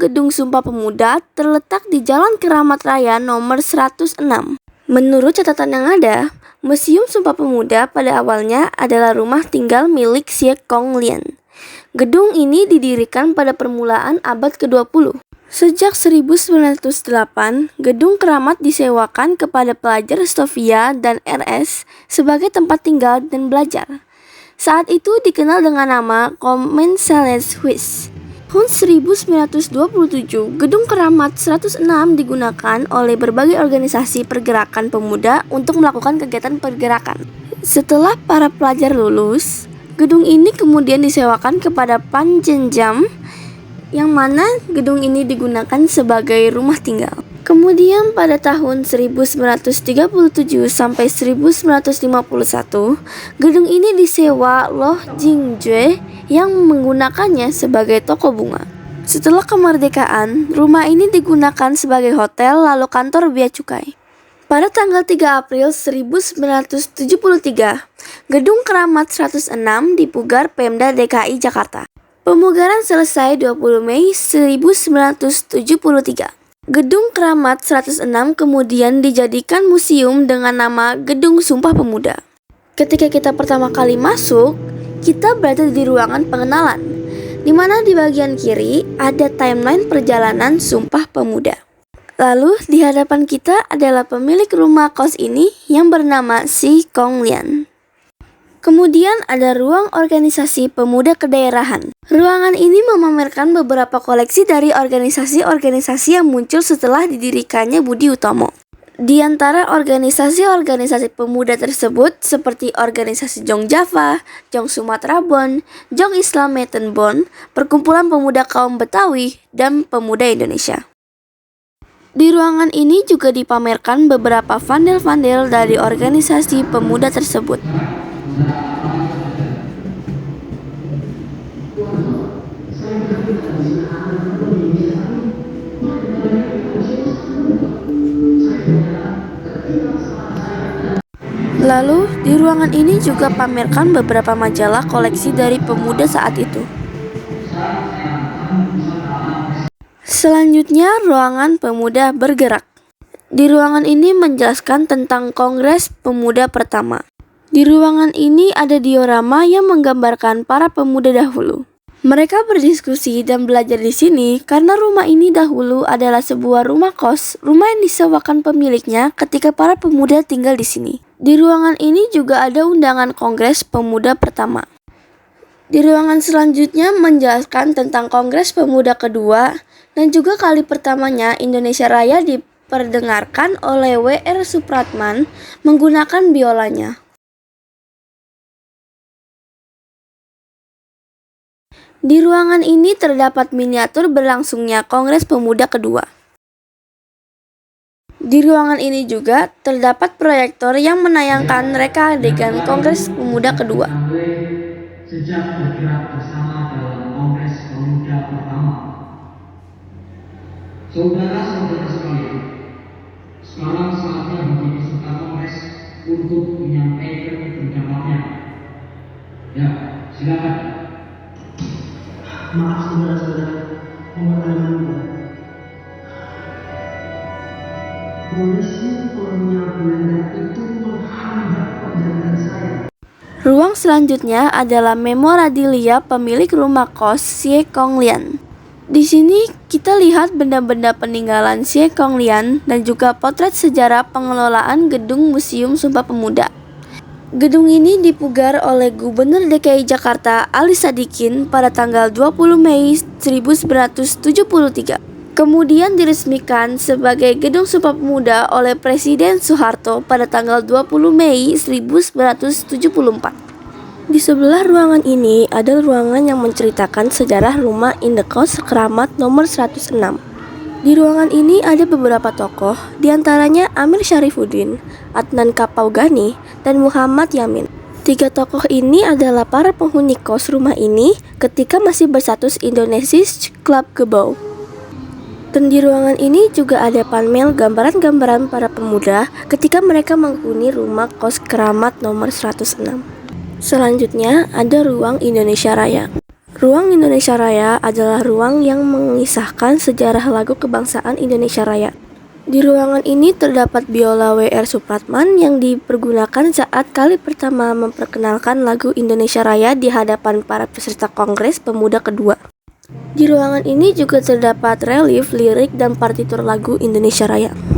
Gedung Sumpah Pemuda terletak di Jalan Keramat Raya nomor 106. Menurut catatan yang ada, Museum Sumpah Pemuda pada awalnya adalah rumah tinggal milik Xie Konglian. Gedung ini didirikan pada permulaan abad ke-20. Sejak 1908, Gedung Keramat disewakan kepada pelajar Stovia dan RS sebagai tempat tinggal dan belajar. Saat itu dikenal dengan nama Kommensales-Huis. Tahun 1927, Gedung Keramat 106 digunakan oleh berbagai organisasi pergerakan pemuda untuk melakukan kegiatan pergerakan. Setelah para pelajar lulus, gedung ini kemudian disewakan kepada Panjenjam, yang mana gedung ini digunakan sebagai rumah tinggal. Kemudian pada tahun 1937 sampai 1951, gedung ini disewa Loh Jingjue yang menggunakannya sebagai toko bunga. Setelah kemerdekaan, rumah ini digunakan sebagai hotel lalu kantor bea cukai. Pada tanggal 3 April 1973, Gedung Keramat 106 dipugar Pemda DKI Jakarta. Pemugaran selesai 20 Mei 1973. Gedung Keramat 106 kemudian dijadikan museum dengan nama Gedung Sumpah Pemuda. Ketika kita pertama kali masuk, kita berada di ruangan pengenalan, di mana di bagian kiri ada timeline perjalanan Sumpah Pemuda. Lalu di hadapan kita adalah pemilik rumah kos ini yang bernama Xie Konglian. Kemudian ada ruang organisasi pemuda kedaerahan. Ruangan ini memamerkan beberapa koleksi dari organisasi-organisasi yang muncul setelah didirikannya Budi Utomo. Di antara organisasi-organisasi pemuda tersebut seperti organisasi Jong Java, Jong Sumatera Bon, Jong Islam Meten Bon, Perkumpulan Pemuda Kaum Betawi, dan Pemuda Indonesia. Di ruangan ini juga dipamerkan beberapa vandel-vandel dari organisasi pemuda tersebut. Lalu, di ruangan ini juga pamerkan beberapa majalah koleksi dari pemuda saat itu. Selanjutnya, ruangan pemuda bergerak. Di ruangan ini menjelaskan tentang Kongres Pemuda pertama. Di ruangan ini ada diorama yang menggambarkan para pemuda dahulu. Mereka berdiskusi dan belajar di sini karena rumah ini dahulu adalah sebuah rumah kos, rumah yang disewakan pemiliknya ketika para pemuda tinggal di sini. Di ruangan ini juga ada undangan Kongres Pemuda pertama. Di ruangan selanjutnya menjelaskan tentang Kongres Pemuda kedua dan juga kali pertamanya Indonesia Raya diperdengarkan oleh W.R. Supratman menggunakan biolanya. Di ruangan ini terdapat miniatur berlangsungnya Kongres Pemuda kedua. Di ruangan ini juga terdapat proyektor yang menayangkan reka adegan Kongres Pemuda kedua. Sejak bergerak bersama dalam Kongres Pemuda pertama. Saudara-saudara sekalian, sekarang saatnya bagi peserta Kongres untuk menyampaikan pendapatnya. Ya, silakan. Maaf saudara-saudara, pembahasan muda. Polisi kolonial Belanda itu menghambat perjalanan saya. Ruang selanjutnya adalah memorabilia pemilik rumah kos Xie Konglian. Di sini kita lihat benda-benda peninggalan Xie Konglian dan juga potret sejarah pengelolaan Gedung Museum Sumpah Pemuda. Gedung ini dipugar oleh Gubernur DKI Jakarta Ali Sadikin pada tanggal 20 Mei 1973. Kemudian diresmikan sebagai Gedung Sumpah Pemuda oleh Presiden Soeharto pada tanggal 20 Mei 1974. Di sebelah ruangan ini ada ruangan yang menceritakan sejarah rumah Indekos Keramat nomor 106. Di ruangan ini ada beberapa tokoh, diantaranya Amir Syarifuddin, Adnan Kapaugani, dan Muhammad Yamin. Tiga tokoh ini adalah para penghuni kos rumah ini ketika masih berstatus Indonesisch Club Gebouw. Dan di ruangan ini juga ada panel gambaran-gambaran para pemuda ketika mereka menghuni rumah kos Keramat nomor 106. Selanjutnya ada ruang Indonesia Raya. Ruang Indonesia Raya adalah ruang yang mengisahkan sejarah lagu kebangsaan Indonesia Raya. Di ruangan ini terdapat biola W.R. Supratman yang dipergunakan saat kali pertama memperkenalkan lagu Indonesia Raya di hadapan para peserta Kongres Pemuda kedua. Di ruangan ini juga terdapat relief, lirik, dan partitur lagu Indonesia Raya.